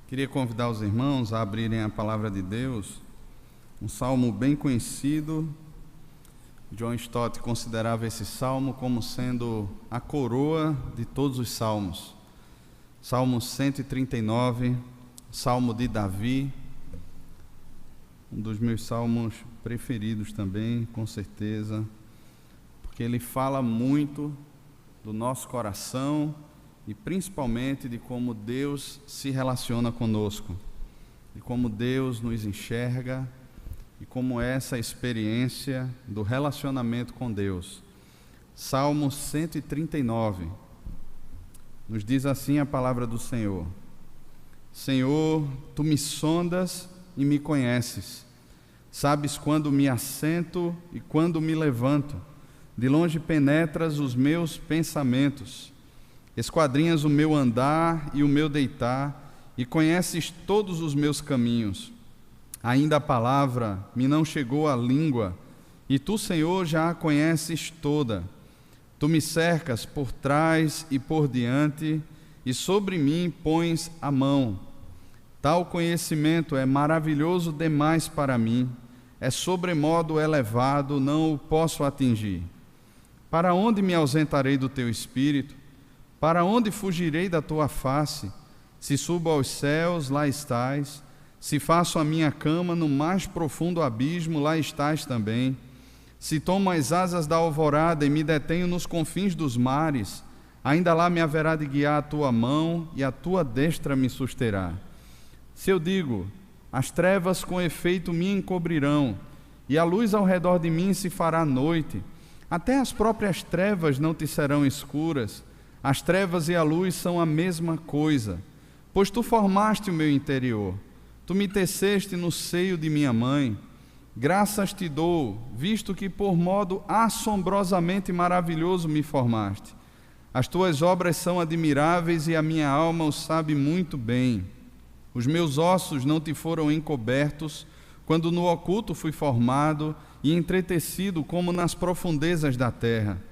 Queria convidar os irmãos a abrirem a palavra de Deus, um salmo bem conhecido. John Stott considerava esse salmo como sendo a coroa de todos os salmos. Salmo 139, salmo de Davi, um dos meus salmos preferidos também, com certeza, porque ele fala muito do nosso coração e principalmente de como Deus se relaciona conosco, de como Deus nos enxerga e como é essa experiência do relacionamento com Deus. Salmo 139, nos diz assim a palavra do Senhor: Senhor, Tu me sondas e me conheces, sabes quando me assento e quando me levanto, de longe penetras os meus pensamentos. Esquadrinhas o meu andar e o meu deitar, e conheces todos os meus caminhos. Ainda a palavra me não chegou à língua, e Tu, Senhor, já a conheces toda. Tu me cercas por trás e por diante, e sobre mim pões a mão. Tal conhecimento é maravilhoso demais para mim, é sobremodo elevado, não o posso atingir. Para onde me ausentarei do Teu Espírito? Para onde fugirei da Tua face? Se subo aos céus, lá estás. Se faço a minha cama no mais profundo abismo, lá estás também. Se tomo as asas da alvorada e me detenho nos confins dos mares, ainda lá me haverá de guiar a Tua mão e a Tua destra me susterá. Se eu digo, as trevas com efeito me encobrirão, e a luz ao redor de mim se fará noite, até as próprias trevas não te serão escuras. As trevas e a luz são a mesma coisa, pois Tu formaste o meu interior, Tu me teceste no seio de minha mãe. Graças Te dou, visto que por modo assombrosamente maravilhoso me formaste. As Tuas obras são admiráveis e a minha alma o sabe muito bem. Os meus ossos não Te foram encobertos, quando no oculto fui formado e entretecido como nas profundezas da terra.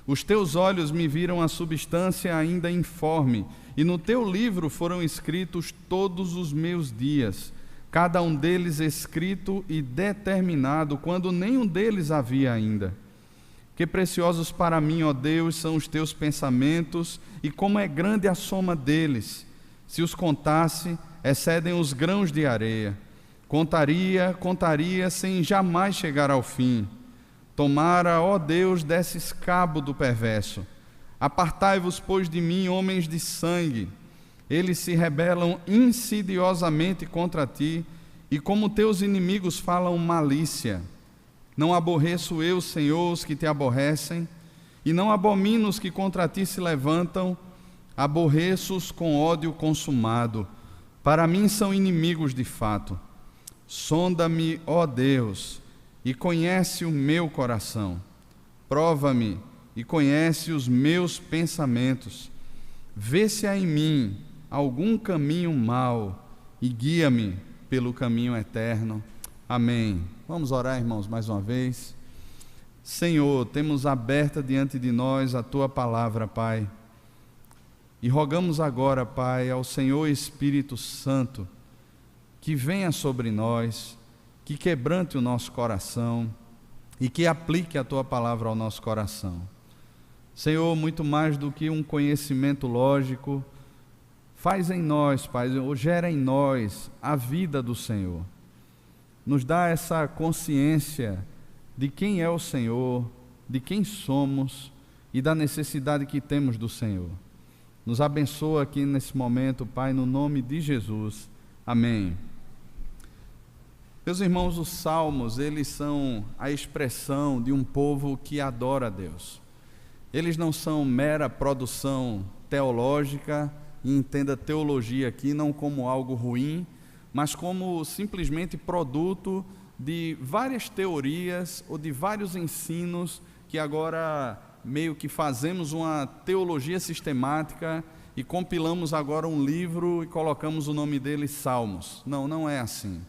Os Teus olhos me viram a substância ainda informe, e no Teu livro foram escritos todos os meus dias, cada um deles escrito e determinado, quando nenhum deles havia ainda. Que preciosos para mim, ó Deus, são os Teus pensamentos, e como é grande a soma deles. Se os contasse, excedem os grãos de areia. Contaria, sem jamais chegar ao fim. Tomara, ó Deus, desses cabo do perverso. Apartai-vos, pois, de mim, homens de sangue. Eles se rebelam insidiosamente contra Ti, e como Teus inimigos falam malícia. Não aborreço eu, Senhor, os que Te aborrecem, e não abomino os que contra Ti se levantam. Aborreço-os com ódio consumado. Para mim são inimigos de fato. Sonda-me, ó Deus, e conhece o meu coração. Prova-me e conhece os meus pensamentos. Vê se há em mim algum caminho mau e guia-me pelo caminho eterno. Amém. Vamos orar, irmãos, mais uma vez. Senhor, temos aberta diante de nós a Tua palavra, Pai. E rogamos agora, Pai, ao Senhor Espírito Santo, que venha sobre nós, que quebrante o nosso coração e que aplique a Tua palavra ao nosso coração. Senhor, muito mais do que um conhecimento lógico, faz em nós, Pai, ou gera em nós a vida do Senhor. Nos dá essa consciência de quem é o Senhor, de quem somos e da necessidade que temos do Senhor. Nos abençoa aqui nesse momento, Pai, no nome de Jesus. Amém. Meus irmãos, os salmos, eles são a expressão de um povo que adora a Deus. Eles não são mera produção teológica, e entenda teologia aqui não como algo ruim, mas como simplesmente produto de várias teorias ou de vários ensinos que agora meio que fazemos uma teologia sistemática e compilamos agora um livro e colocamos o nome dele Salmos. Não, não é assim.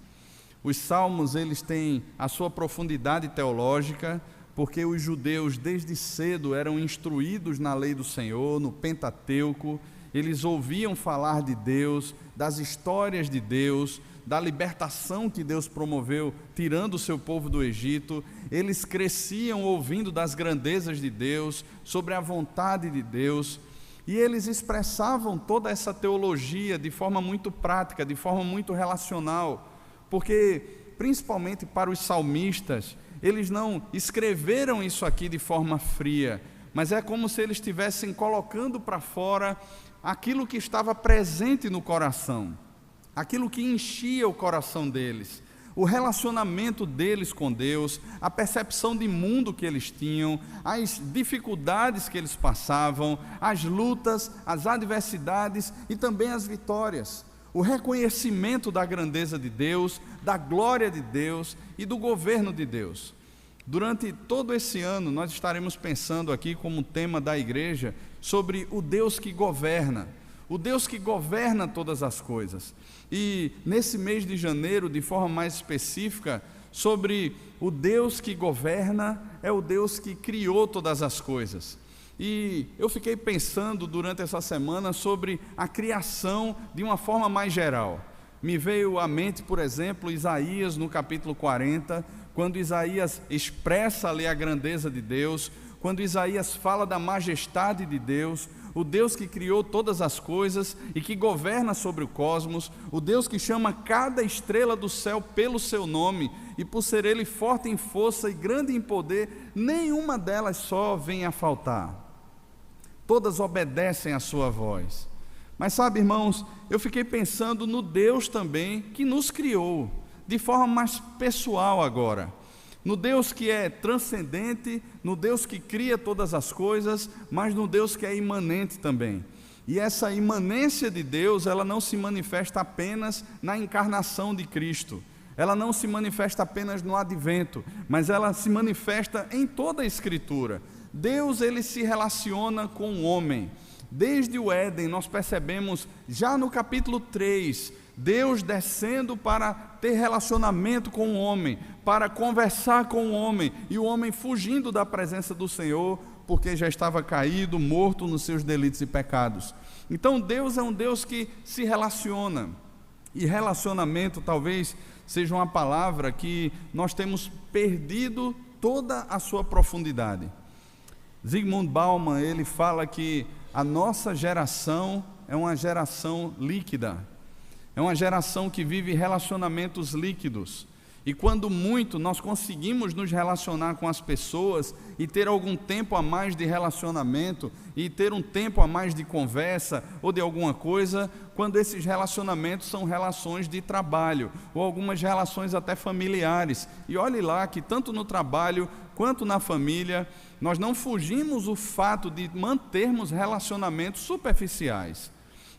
Os salmos, eles têm a sua profundidade teológica, porque os judeus desde cedo eram instruídos na lei do Senhor, no Pentateuco, eles ouviam falar de Deus, das histórias de Deus, da libertação que Deus promoveu, tirando o seu povo do Egito. Eles cresciam ouvindo das grandezas de Deus, sobre a vontade de Deus, e eles expressavam toda essa teologia de forma muito prática, de forma muito relacional, porque, principalmente para os salmistas, eles não escreveram isso aqui de forma fria, mas é como se eles estivessem colocando para fora aquilo que estava presente no coração, aquilo que enchia o coração deles, o relacionamento deles com Deus, a percepção de mundo que eles tinham, as dificuldades que eles passavam, as lutas, as adversidades e também as vitórias, o reconhecimento da grandeza de Deus, da glória de Deus e do governo de Deus. Durante todo esse ano, nós estaremos pensando aqui como tema da igreja sobre o Deus que governa, o Deus que governa todas as coisas. E nesse mês de janeiro, de forma mais específica, sobre o Deus que governa, é o Deus que criou todas as coisas. E eu fiquei pensando durante essa semana sobre a criação de uma forma mais geral. Me veio à mente, por exemplo, Isaías no capítulo 40, quando Isaías expressa ali a grandeza de Deus, quando Isaías fala da majestade de Deus, o Deus que criou todas as coisas e que governa sobre o cosmos, o Deus que chama cada estrela do céu pelo seu nome, e por ser Ele forte em força e grande em poder, nenhuma delas só vem a faltar. Todas obedecem à sua voz. Mas sabe, irmãos, eu fiquei pensando no Deus também que nos criou, de forma mais pessoal agora. No Deus que é transcendente, no Deus que cria todas as coisas, mas no Deus que é imanente também. E essa imanência de Deus, ela não se manifesta apenas na encarnação de Cristo. Ela não se manifesta apenas no advento, mas ela se manifesta em toda a Escritura. Deus, ele se relaciona com o homem. Desde o Éden, nós percebemos, já no capítulo 3, Deus descendo para ter relacionamento com o homem, para conversar com o homem, e o homem fugindo da presença do Senhor, porque já estava caído, morto nos seus delitos e pecados. Então Deus é um Deus que se relaciona, e relacionamento talvez seja uma palavra que nós temos perdido toda a sua profundidade. Zygmunt Bauman, ele fala que a nossa geração é uma geração líquida, é uma geração que vive relacionamentos líquidos, e quando muito nós conseguimos nos relacionar com as pessoas e ter algum tempo a mais de relacionamento e ter um tempo a mais de conversa ou de alguma coisa, quando esses relacionamentos são relações de trabalho ou algumas relações até familiares. E olhe lá que tanto no trabalho quanto na família, nós não fugimos o fato de mantermos relacionamentos superficiais.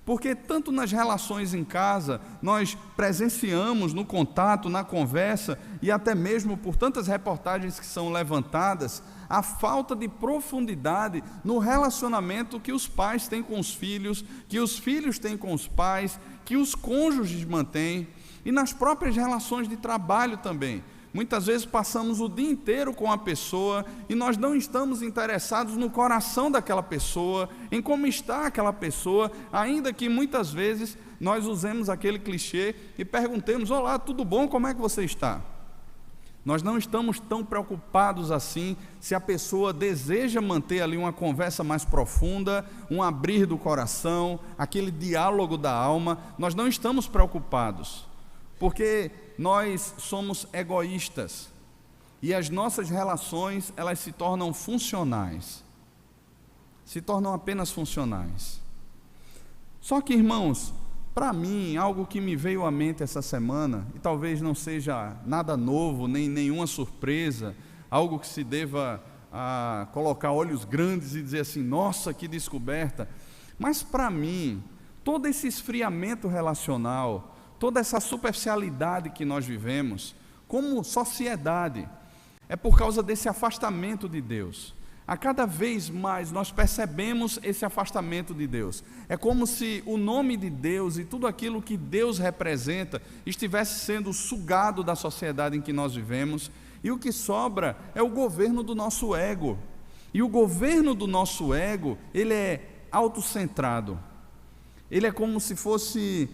Porque tanto nas relações em casa, nós presenciamos no contato, na conversa, e até mesmo por tantas reportagens que são levantadas, a falta de profundidade no relacionamento que os pais têm com os filhos, que os filhos têm com os pais, que os cônjuges mantêm, e nas próprias relações de trabalho também. Muitas vezes passamos o dia inteiro com a pessoa e nós não estamos interessados no coração daquela pessoa, em como está aquela pessoa, ainda que muitas vezes nós usemos aquele clichê e perguntemos: olá, tudo bom? Como é que você está? Nós não estamos tão preocupados assim se a pessoa deseja manter ali uma conversa mais profunda, um abrir do coração, aquele diálogo da alma. Nós não estamos preocupados, porque nós somos egoístas e as nossas relações, elas se tornam funcionais, se tornam apenas funcionais. Só que, irmãos, para mim, algo que me veio à mente essa semana, e talvez não seja nada novo, nem nenhuma surpresa, algo que se deva a colocar olhos grandes e dizer assim: nossa, que descoberta. Mas para mim, todo esse esfriamento relacional, toda essa superficialidade que nós vivemos como sociedade, é por causa desse afastamento de Deus. A cada vez mais nós percebemos esse afastamento de Deus. É como se o nome de Deus e tudo aquilo que Deus representa estivesse sendo sugado da sociedade em que nós vivemos, e o que sobra é o governo do nosso ego. E o governo do nosso ego, ele é autocentrado. ele é como se fosse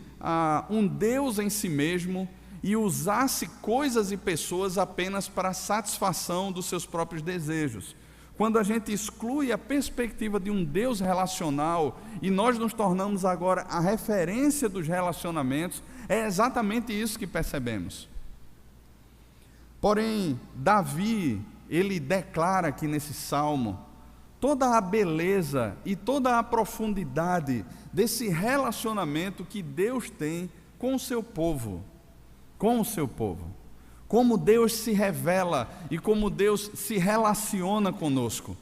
um Deus em si mesmo e usasse coisas e pessoas apenas para a satisfação dos seus próprios desejos. Quando a gente exclui a perspectiva de um Deus relacional e nós nos tornamos agora a referência dos relacionamentos, é exatamente isso que percebemos. Porém, Davi, ele declara aqui nesse salmo toda a beleza e toda a profundidade desse relacionamento que Deus tem com o seu povo. Com o seu povo. Como Deus se revela e como Deus se relaciona conosco.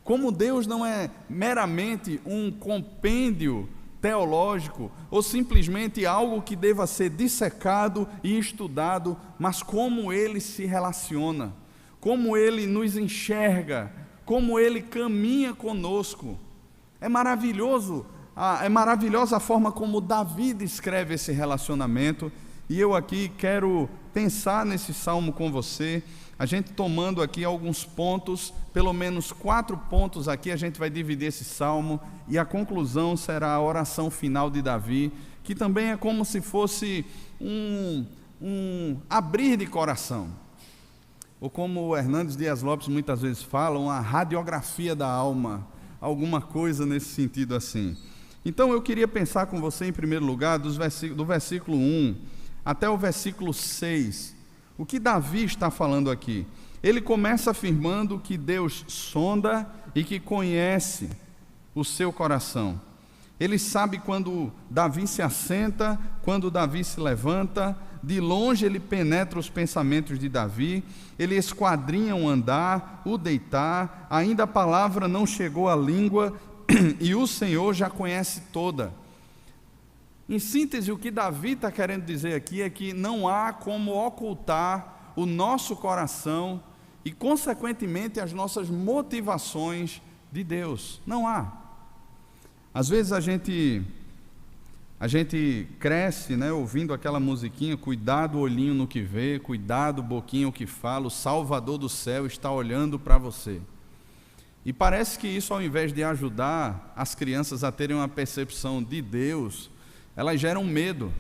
Como Deus não é meramente um compêndio teológico ou simplesmente algo que deva ser dissecado e estudado, mas como Ele se relaciona, como Ele nos enxerga, como Ele caminha conosco. É maravilhosa a forma como Davi descreve esse relacionamento, e eu aqui quero pensar nesse salmo com você, a gente tomando aqui alguns pontos, pelo menos 4 pontos aqui, a gente vai dividir esse salmo, e a conclusão será a oração final de Davi, que também é como se fosse um abrir de coração, ou como o Hernandes Dias Lopes muitas vezes fala, uma radiografia da alma, alguma coisa nesse sentido assim. Então eu queria pensar com você em primeiro lugar, do versículo 1 até o versículo 6, o que Davi está falando aqui? Ele começa afirmando que Deus sonda e que conhece o seu coração. Ele sabe quando Davi se assenta, quando Davi se levanta, de longe ele penetra os pensamentos de Davi, ele esquadrinha o andar, o deitar, ainda a palavra não chegou à língua e o Senhor já conhece toda. Em síntese, o que Davi está querendo dizer aqui é que não há como ocultar o nosso coração e, consequentemente, as nossas motivações de Deus. Não há. Às vezes a gente cresce, né, ouvindo aquela musiquinha, cuidado olhinho no que vê, cuidado boquinha o que fala, o Salvador do céu está olhando para você. E parece que isso, ao invés de ajudar as crianças a terem uma percepção de Deus, elas geram medo,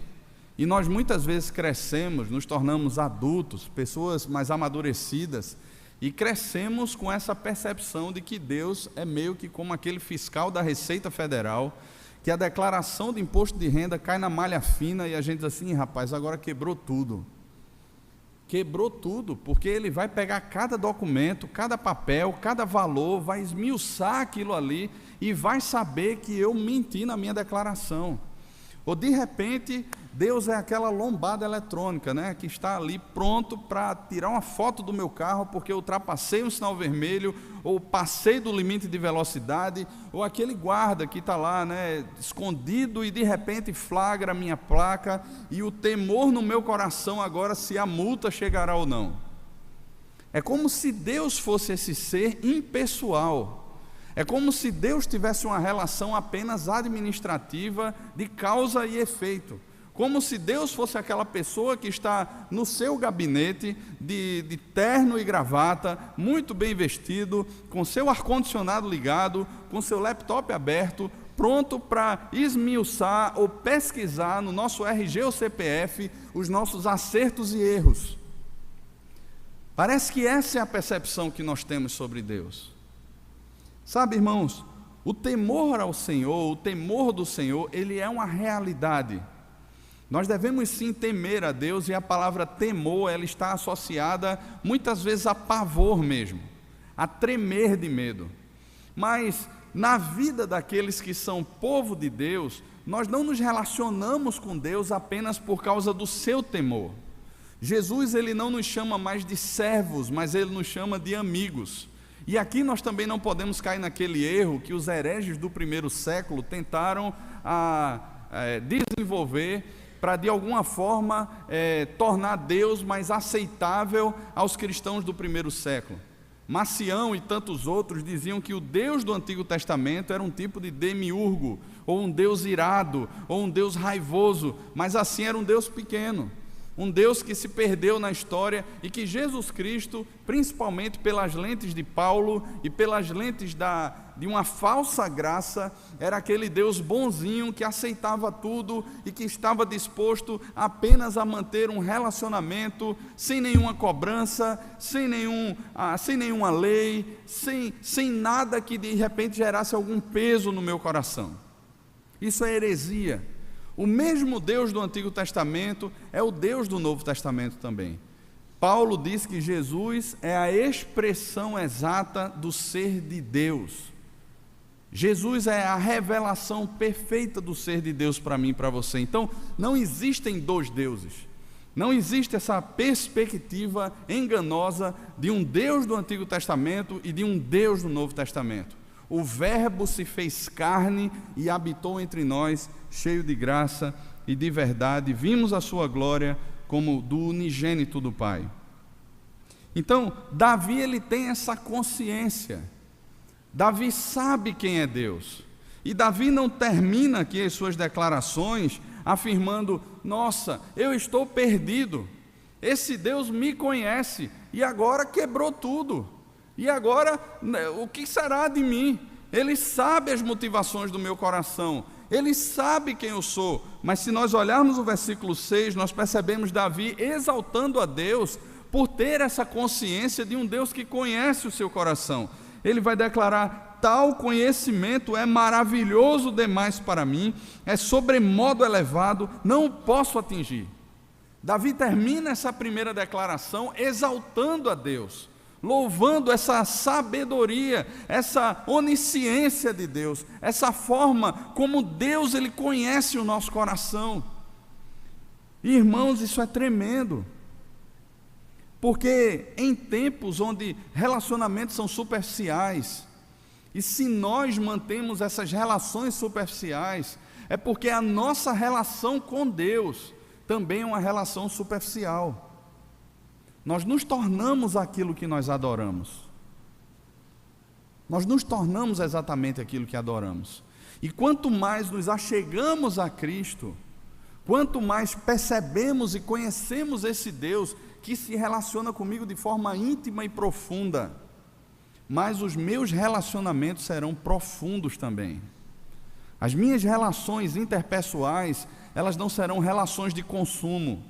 e nós muitas vezes crescemos, nos tornamos adultos, pessoas mais amadurecidas, e crescemos com essa percepção de que Deus é meio que como aquele fiscal da Receita Federal, que a declaração de imposto de renda cai na malha fina e a gente diz assim, rapaz, agora quebrou tudo. Quebrou tudo, porque ele vai pegar cada documento, cada papel, cada valor, vai esmiuçar aquilo ali e vai saber que eu menti na minha declaração. Ou de repente, Deus é aquela lombada eletrônica, né, que está ali pronto para tirar uma foto do meu carro porque eu ultrapassei um sinal vermelho, ou passei do limite de velocidade, ou aquele guarda que está lá, né, escondido e de repente flagra a minha placa, e o temor no meu coração agora se a multa chegará ou não. É como se Deus fosse esse ser impessoal. É como se Deus tivesse uma relação apenas administrativa de causa e efeito. Como se Deus fosse aquela pessoa que está no seu gabinete de terno e gravata, muito bem vestido, com seu ar-condicionado ligado, com seu laptop aberto, pronto para esmiuçar ou pesquisar no nosso RG ou CPF os nossos acertos e erros. Parece que essa é a percepção que nós temos sobre Deus. Sabe, irmãos, o temor ao Senhor, o temor do Senhor, ele é uma realidade. Nós devemos sim temer a Deus, e a palavra temor, ela está associada muitas vezes a pavor mesmo, a tremer de medo. Mas na vida daqueles que são povo de Deus, nós não nos relacionamos com Deus apenas por causa do seu temor. Jesus, ele não nos chama mais de servos, mas ele nos chama de amigos. E aqui nós também não podemos cair naquele erro que os hereges do primeiro século tentaram desenvolver para de alguma forma tornar Deus mais aceitável aos cristãos do primeiro século. Macião e tantos outros diziam que o Deus do Antigo Testamento era um tipo de demiurgo, ou um Deus irado, ou um Deus raivoso, mas assim era um Deus pequeno. um Deus que se perdeu na história e que Jesus Cristo, principalmente pelas lentes de Paulo e pelas lentes de uma falsa graça, era aquele Deus bonzinho que aceitava tudo e que estava disposto apenas a manter um relacionamento sem nenhuma cobrança, sem nenhuma lei, sem nada que de repente gerasse algum peso no meu coração. Isso é heresia. O mesmo Deus do Antigo Testamento é o Deus do Novo Testamento também. Paulo diz que Jesus é a expressão exata do ser de Deus. Jesus é a revelação perfeita do ser de Deus para mim e para você. Então, não existem dois deuses. Não existe essa perspectiva enganosa de um Deus do Antigo Testamento e de um Deus do Novo Testamento. O Verbo se fez carne e habitou entre nós, cheio de graça e de verdade. Vimos a sua glória como do unigênito do Pai. Então, Davi, ele tem essa consciência. Davi sabe quem é Deus. E Davi não termina aqui as suas declarações afirmando: nossa, eu estou perdido. Esse Deus me conhece e agora quebrou tudo. E agora, o que será de mim? Ele sabe as motivações do meu coração, Ele sabe quem eu sou. Mas se nós olharmos o versículo 6, nós percebemos Davi exaltando a Deus por ter essa consciência de um Deus que conhece o seu coração. Ele vai declarar: tal conhecimento é maravilhoso demais para mim, é sobremodo elevado, não o posso atingir. Davi termina essa primeira declaração exaltando a Deus, louvando essa sabedoria, essa onisciência de Deus, essa forma como Deus, Ele conhece o nosso coração. Irmãos, isso é tremendo, porque em tempos onde relacionamentos são superficiais, e se nós mantemos essas relações superficiais, é porque a nossa relação com Deus também é uma relação superficial. Nós nos tornamos aquilo que nós adoramos. Nós nos tornamos exatamente aquilo que adoramos. E quanto mais nos achegamos a Cristo, quanto mais percebemos e conhecemos esse Deus que se relaciona comigo de forma íntima e profunda, mais os meus relacionamentos serão profundos também. As minhas relações interpessoais, elas não serão relações de consumo,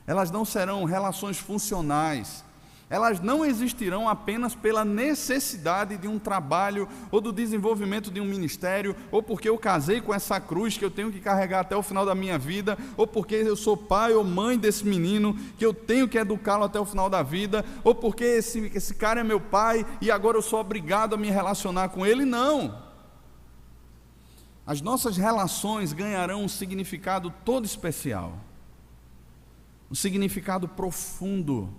elas não serão relações funcionais, elas não existirão apenas pela necessidade de um trabalho ou do desenvolvimento de um ministério, ou porque eu casei com essa cruz que eu tenho que carregar até o final da minha vida, ou porque eu sou pai ou mãe desse menino que eu tenho que educá-lo até o final da vida, ou porque esse cara é meu pai e agora eu sou obrigado a me relacionar com ele. Não! As nossas relações ganharão um significado todo especial, um significado profundo,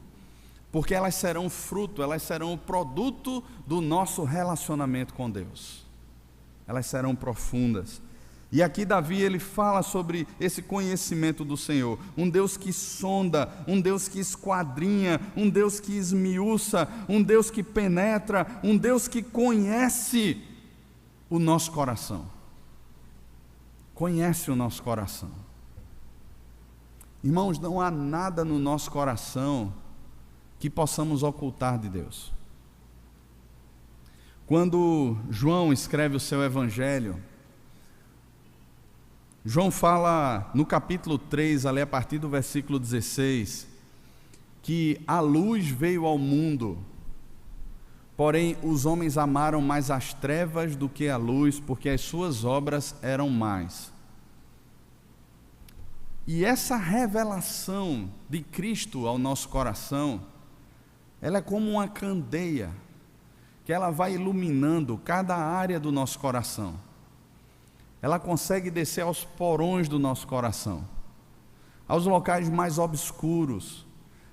porque elas serão fruto, elas serão o produto do nosso relacionamento com Deus. Elas serão profundas. E aqui Davi, ele fala sobre esse conhecimento do Senhor, um Deus que sonda, um Deus que esquadrinha, um Deus que esmiuça, um Deus que penetra, um Deus que conhece o nosso coração. Conhece o nosso coração. Irmãos, não há nada no nosso coração que possamos ocultar de Deus. Quando João escreve o seu evangelho, João fala no capítulo 3, ali a partir do versículo 16, que a luz veio ao mundo, porém os homens amaram mais as trevas do que a luz, porque as suas obras eram más. E essa revelação de Cristo ao nosso coração, ela é como uma candeia, que ela vai iluminando cada área do nosso coração. Ela consegue descer aos porões do nosso coração, aos locais mais obscuros,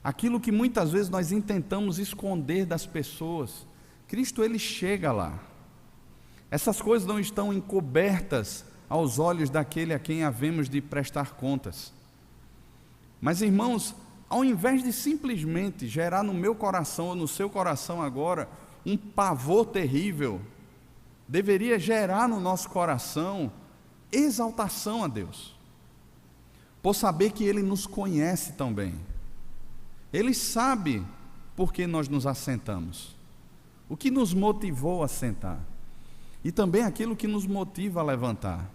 aquilo que muitas vezes nós intentamos esconder das pessoas. Cristo, ele chega lá. Essas coisas não estão encobertas aos olhos daquele a quem havemos de prestar contas. Mas, irmãos, ao invés de simplesmente gerar no meu coração ou no seu coração agora um pavor terrível, deveria gerar no nosso coração exaltação a Deus. por saber que Ele nos conhece tão bem. Ele sabe por que nós nos assentamos, o que nos motivou a sentar, e também aquilo que nos motiva a levantar.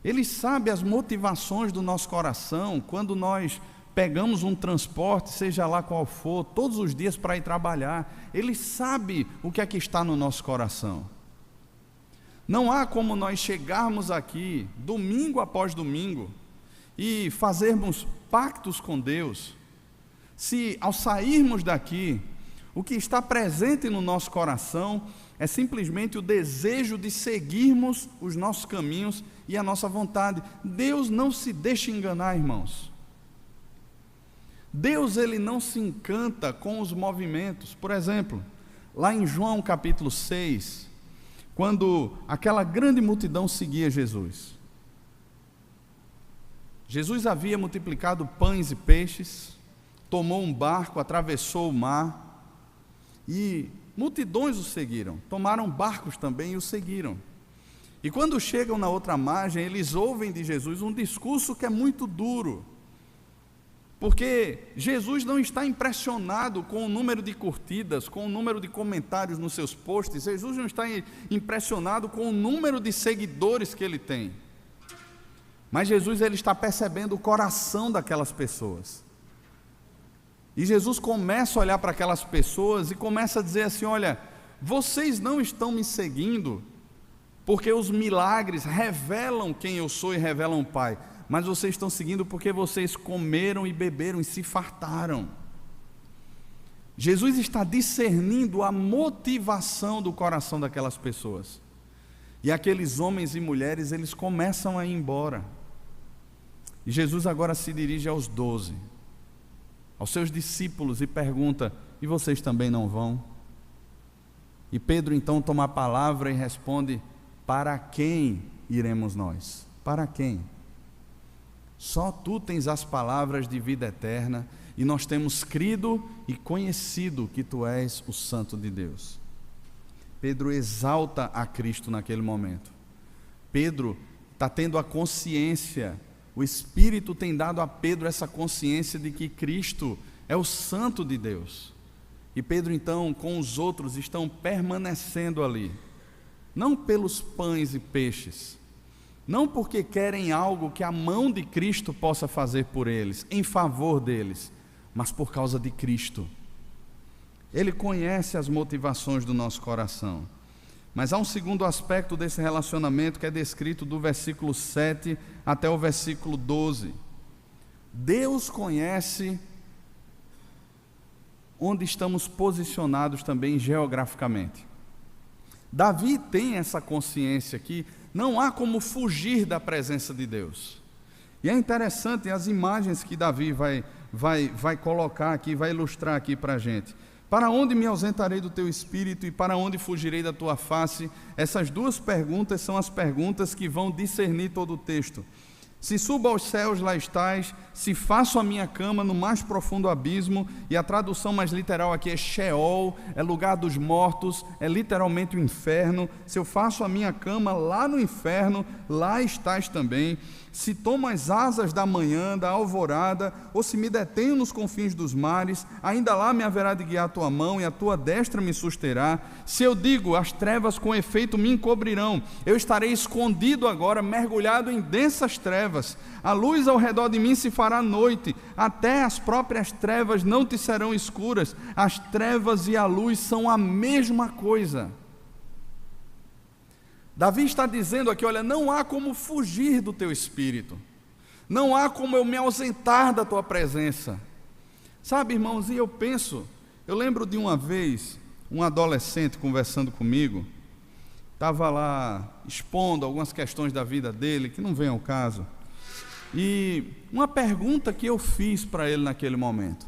Ele sabe as motivações do nosso coração quando nós pegamos um transporte, seja lá qual for, todos os dias para ir trabalhar. Ele sabe o que é que está no nosso coração. Não há como nós chegarmos aqui, domingo após domingo, e fazermos pactos com Deus, se ao sairmos daqui, o que está presente no nosso coração é simplesmente o desejo de seguirmos os nossos caminhos e a nossa vontade. Deus não se deixa enganar, irmãos. Deus, Ele não se encanta com os movimentos. Por exemplo, lá em João capítulo 6, quando aquela grande multidão seguia Jesus. Jesus havia multiplicado pães e peixes, tomou um barco, atravessou o mar, e multidões o seguiram, tomaram barcos também e o seguiram. E quando chegam na outra margem, eles ouvem de Jesus um discurso que é muito duro, porque Jesus não está impressionado com o número de curtidas, com o número de comentários nos seus posts. Jesus não está impressionado com o número de seguidores que ele tem, mas Jesus, ele está percebendo o coração daquelas pessoas. E Jesus começa a olhar para aquelas pessoas e começa a dizer assim: olha, vocês não estão me seguindo porque os milagres revelam quem eu sou e revelam o Pai, mas vocês estão seguindo porque vocês comeram e beberam e se fartaram. Jesus está discernindo a motivação do coração daquelas pessoas. E aqueles homens e mulheres, eles começam a ir embora. E Jesus agora se dirige aos 12, aos seus discípulos, e pergunta: e vocês também não vão? E Pedro então toma a palavra e responde: para quem iremos nós? Para quem? Só tu tens as palavras de vida eterna, e nós temos crido e conhecido que tu és o Santo de Deus. Pedro exalta a Cristo naquele momento. Pedro está tendo a consciência, o Espírito tem dado a Pedro essa consciência de que Cristo é o Santo de Deus. E Pedro então, com os outros, estão permanecendo ali, não pelos pães e peixes, não porque querem algo que a mão de Cristo possa fazer por eles, em favor deles, mas por causa de Cristo. Ele conhece as motivações do nosso coração. Mas há um segundo aspecto desse relacionamento que é descrito do versículo 7 até o versículo 12. Deus conhece onde estamos posicionados também geograficamente. Davi tem essa consciência que não há como fugir da presença de Deus. E é interessante as imagens que Davi vai colocar aqui, vai ilustrar aqui para a gente. Para onde me ausentarei do teu espírito e para onde fugirei da tua face? Essas duas perguntas são as perguntas que vão discernir todo o texto. Se subo aos céus, lá estás. Se faço a minha cama no mais profundo abismo, e a tradução mais literal aqui é Sheol, é lugar dos mortos, é literalmente o inferno. Se eu faço a minha cama lá no inferno, lá estás também. Se tomo as asas da manhã, da alvorada, ou se me detenho nos confins dos mares, ainda lá me haverá de guiar a tua mão e a tua destra me susterá. Se eu digo, as trevas com efeito me encobrirão, eu estarei escondido agora, mergulhado em densas trevas. A luz ao redor de mim se fará noite, até as próprias trevas não te serão escuras. As trevas e a luz são a mesma coisa. Davi está dizendo aqui: olha, não há como fugir do teu espírito, não há como eu me ausentar da tua presença. Sabe, irmãos, e eu lembro de uma vez, um adolescente conversando comigo, estava lá expondo algumas questões da vida dele, que não vem ao caso, e uma pergunta que eu fiz para ele naquele momento: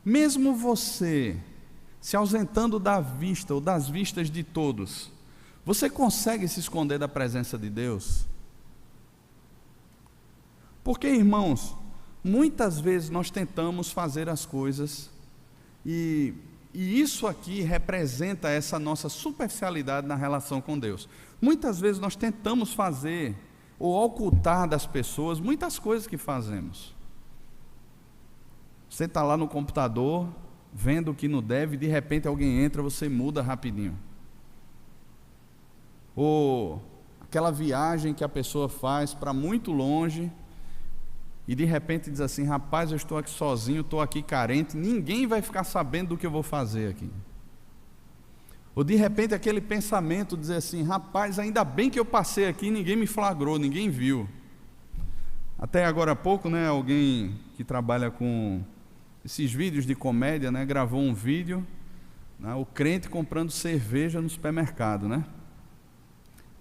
mesmo você se ausentando da vista ou das vistas de todos, você consegue se esconder da presença de Deus? Porque, irmãos, muitas vezes nós tentamos fazer as coisas e isso aqui representa essa nossa superficialidade na relação com Deus. Muitas vezes nós tentamos fazer ou ocultar das pessoas muitas coisas que fazemos. Você está lá no computador, vendo o que não deve, de repente alguém entra, você muda rapidinho. Ou aquela viagem que a pessoa faz para muito longe, e de repente diz assim: rapaz, eu estou aqui sozinho, estou aqui carente, ninguém vai ficar sabendo do que eu vou fazer aqui. Ou de repente aquele pensamento dizer assim: rapaz, ainda bem que eu passei aqui, ninguém me flagrou, ninguém viu. Até agora há pouco, alguém que trabalha com esses vídeos de comédia, gravou um vídeo, o crente comprando cerveja no supermercado,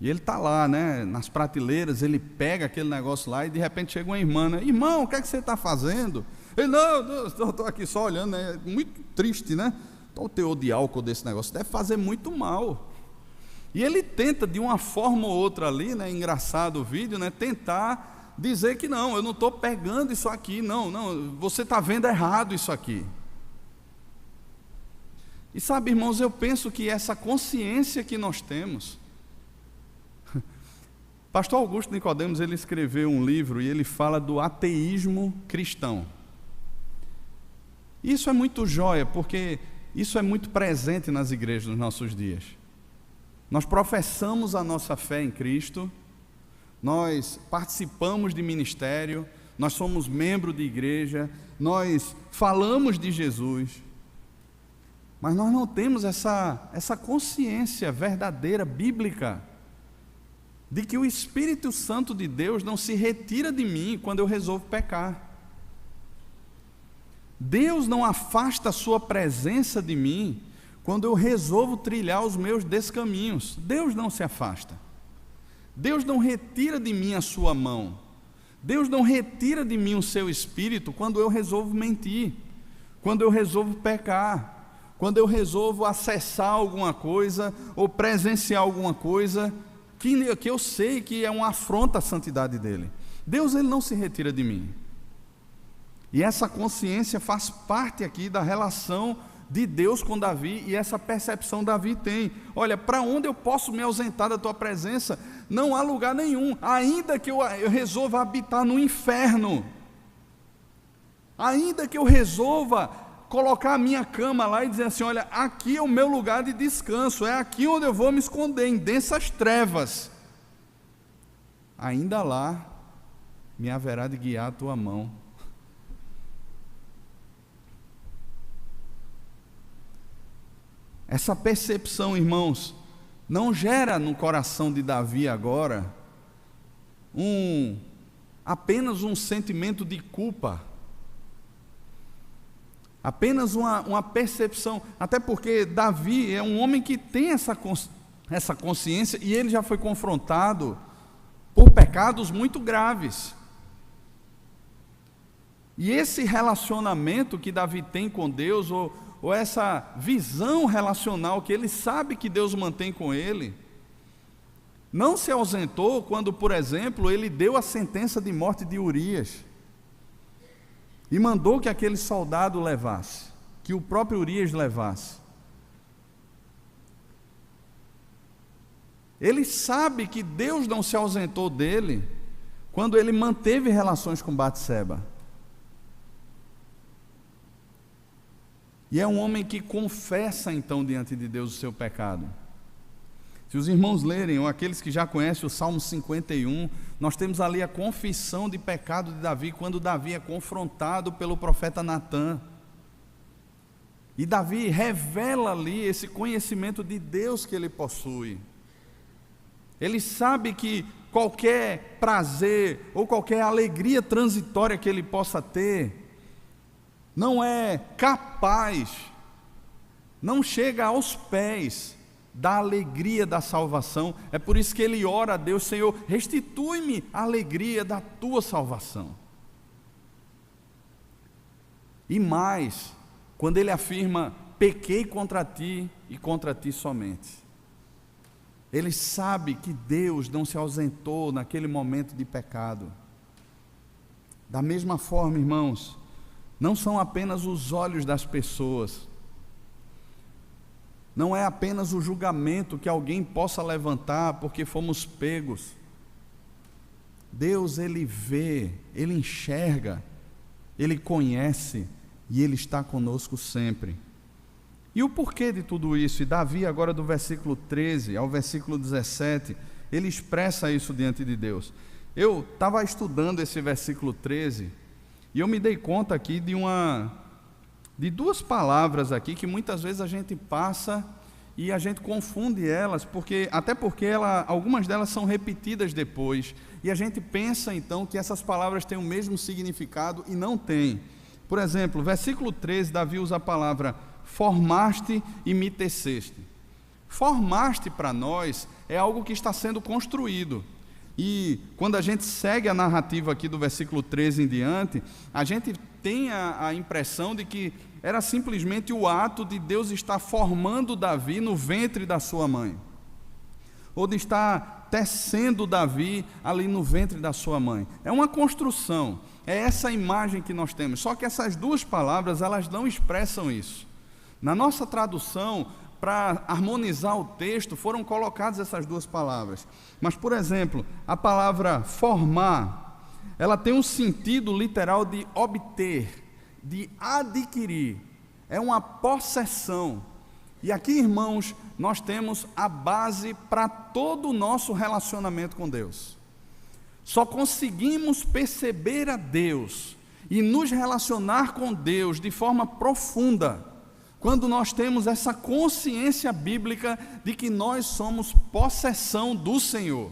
E ele está lá, nas prateleiras, ele pega aquele negócio lá e de repente chega uma irmã, irmão, o que é que você está fazendo? Ele: não, estou aqui só olhando, muito triste, Olha o teor de álcool desse negócio, deve fazer muito mal. E ele tenta, de uma forma ou outra ali, engraçado o vídeo, tentar dizer que não, eu não estou pegando isso aqui, não, você está vendo errado isso aqui. E sabe, irmãos, eu penso que essa consciência que nós temos, Pastor Augusto Nicodemos, ele escreveu um livro e ele fala do ateísmo cristão. Isso é muito jóia, porque isso é muito presente nas igrejas nos nossos dias. Nós professamos a nossa fé em Cristo, nós participamos de ministério, nós somos membro de igreja, nós falamos de Jesus, mas nós não temos essa consciência verdadeira, bíblica, de que o Espírito Santo de Deus não se retira de mim quando eu resolvo pecar. Deus não afasta a sua presença de mim quando eu resolvo trilhar os meus descaminhos. Deus não se afasta. Deus não retira de mim a sua mão. Deus não retira de mim o seu Espírito quando eu resolvo mentir, quando eu resolvo pecar, quando eu resolvo acessar alguma coisa ou presenciar alguma coisa que eu sei que é uma afronta à santidade dele. Deus, ele não se retira de mim. E essa consciência faz parte aqui da relação de Deus com Davi, e essa percepção Davi tem. Olha, para onde eu posso me ausentar da tua presença? Não há lugar nenhum, ainda que eu resolva habitar no inferno, ainda que eu resolva colocar a minha cama lá e dizer assim: olha, aqui é o meu lugar de descanso, é aqui onde eu vou me esconder, em densas trevas, ainda lá me haverá de guiar a tua mão. Essa percepção, irmãos, não gera no coração de Davi agora apenas um sentimento de culpa, apenas uma percepção, até porque Davi é um homem que tem essa consciência, e ele já foi confrontado por pecados muito graves. E esse relacionamento que Davi tem com Deus, ou essa visão relacional que ele sabe que Deus mantém com ele, não se ausentou quando, por exemplo, ele deu a sentença de morte de Urias e mandou que aquele soldado levasse, que o próprio Urias levasse. Ele sabe que Deus não se ausentou dele quando ele manteve relações com Batseba. E é um homem que confessa então diante de Deus o seu pecado. Se os irmãos lerem, ou aqueles que já conhecem o Salmo 51, nós temos ali a confissão de pecado de Davi, quando Davi é confrontado pelo profeta Natã. E Davi revela ali esse conhecimento de Deus que ele possui. Ele sabe que qualquer prazer ou qualquer alegria transitória que ele possa ter não é capaz, não chega aos pés da alegria da salvação. É por isso que ele ora a Deus: Senhor, restitui-me a alegria da tua salvação. E mais, quando ele afirma: pequei contra ti e contra ti somente. Ele sabe que Deus não se ausentou naquele momento de pecado. Da mesma forma, irmãos, não são apenas os olhos das pessoas, não é apenas o julgamento que alguém possa levantar porque fomos pegos. Deus, Ele vê, Ele enxerga, Ele conhece e Ele está conosco sempre. E o porquê de tudo isso? E Davi, agora do versículo 13 ao versículo 17, ele expressa isso diante de Deus. Eu estava estudando esse versículo 13 e eu me dei conta aqui de duas palavras aqui que muitas vezes a gente passa e a gente confunde elas, até porque algumas delas são repetidas depois, e a gente pensa então que essas palavras têm o mesmo significado e não tem. Por exemplo, versículo 13, Davi usa a palavra formaste e me teceste. Formaste para nós é algo que está sendo construído. E quando a gente segue a narrativa aqui do versículo 13 em diante, a gente tem a impressão de que era simplesmente o ato de Deus estar formando Davi no ventre da sua mãe, ou de estar tecendo Davi ali no ventre da sua mãe. É uma construção, é essa imagem que nós temos. Só que essas duas palavras, elas não expressam isso. Na nossa tradução, para harmonizar o texto, foram colocadas essas duas palavras. Mas, por exemplo, a palavra formar, ela tem um sentido literal de obter, de adquirir. É uma possessão. E aqui, irmãos, nós temos a base para todo o nosso relacionamento com Deus. Só conseguimos perceber a Deus e nos relacionar com Deus de forma profunda quando nós temos essa consciência bíblica de que nós somos possessão do Senhor.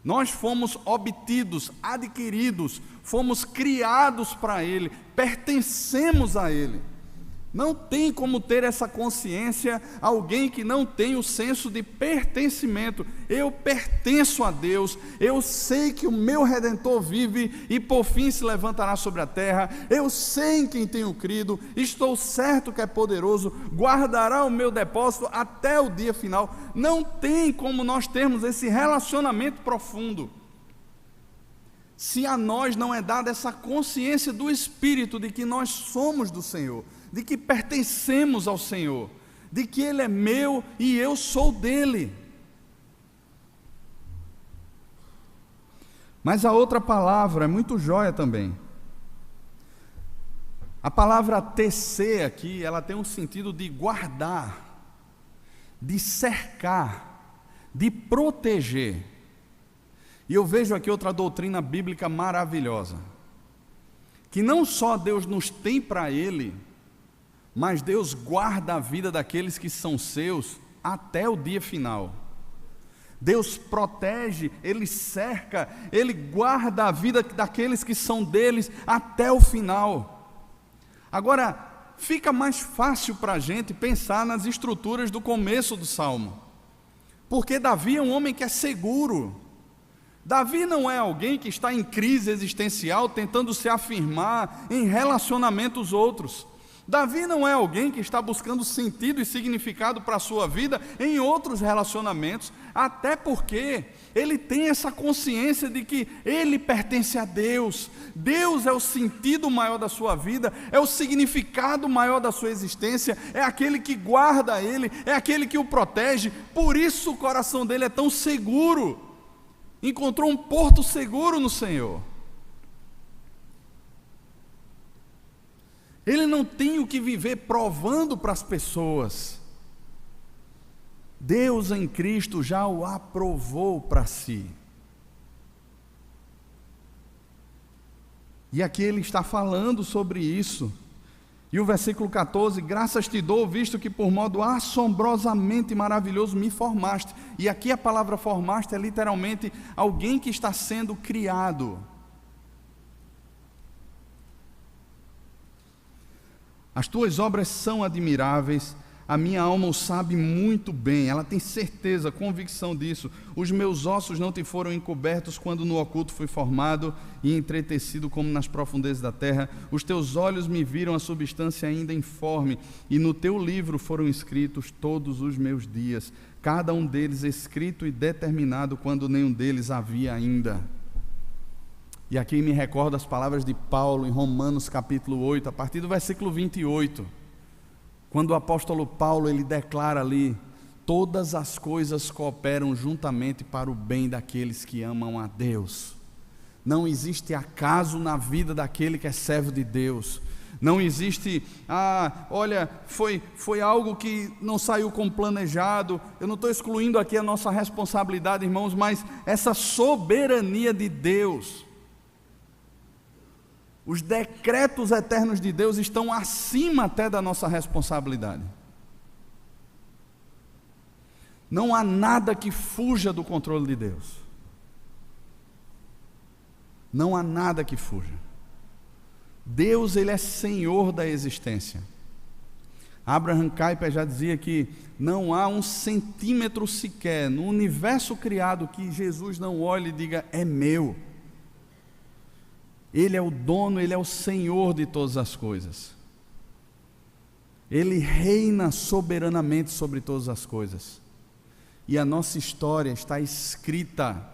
Nós fomos obtidos, adquiridos, fomos criados para Ele, pertencemos a Ele. Não tem como ter essa consciência alguém que não tem o senso de pertencimento. Eu pertenço a Deus, eu sei que o meu Redentor vive e por fim se levantará sobre a terra, eu sei em quem tenho crido, estou certo que é poderoso, guardará o meu depósito até o dia final. Não tem como nós termos esse relacionamento profundo se a nós não é dada essa consciência do Espírito de que nós somos do Senhor, de que pertencemos ao Senhor, de que Ele é meu e eu sou dele. Mas a outra palavra é muito jóia também. A palavra tecer aqui, ela tem um sentido de guardar, de cercar, de proteger. E eu vejo aqui outra doutrina bíblica maravilhosa, que não só Deus nos tem para Ele, mas Deus guarda a vida daqueles que são seus até o dia final. Deus protege, Ele cerca, Ele guarda a vida daqueles que são deles até o final. Agora, fica mais fácil para a gente pensar nas estruturas do começo do Salmo, porque Davi é um homem que é seguro. Davi não é alguém que está em crise existencial tentando se afirmar em relacionamentos outros. Davi não é alguém que está buscando sentido e significado para a sua vida em outros relacionamentos, até porque ele tem essa consciência de que ele pertence a Deus. Deus é o sentido maior da sua vida, é o significado maior da sua existência, é aquele que guarda ele, é aquele que o protege. Por isso o coração dele é tão seguro. Encontrou um porto seguro no Senhor. Ele não tem o que viver provando para as pessoas. Deus em Cristo já o aprovou para si. E aqui ele está falando sobre isso. E o versículo 14, graças te dou, visto que por modo assombrosamente maravilhoso me formaste. E aqui a palavra formaste é literalmente alguém que está sendo criado. As tuas obras são admiráveis, a minha alma o sabe muito bem, ela tem certeza, convicção disso. Os meus ossos não te foram encobertos quando no oculto fui formado e entretecido como nas profundezas da terra. Os teus olhos me viram a substância ainda informe, e no teu livro foram escritos todos os meus dias, cada um deles escrito e determinado quando nenhum deles havia ainda. E aqui me recordo as palavras de Paulo em Romanos capítulo 8, a partir do versículo 28, quando o apóstolo Paulo ele declara ali: todas as coisas cooperam juntamente para o bem daqueles que amam a Deus. Não existe acaso na vida daquele que é servo de Deus. Não existe, olha, foi algo que não saiu como planejado. Eu não estou excluindo aqui a nossa responsabilidade, irmãos, mas essa soberania de Deus, os decretos eternos de Deus estão acima até da nossa responsabilidade. Não há nada que fuja do controle de Deus. Não há nada que fuja. Deus, Ele é Senhor da existência. Abraham Kuyper já dizia que não há um centímetro sequer no universo criado que Jesus não olhe e diga, é meu. Ele é o dono, Ele é o Senhor de todas as coisas. Ele reina soberanamente sobre todas as coisas. E a nossa história está escrita,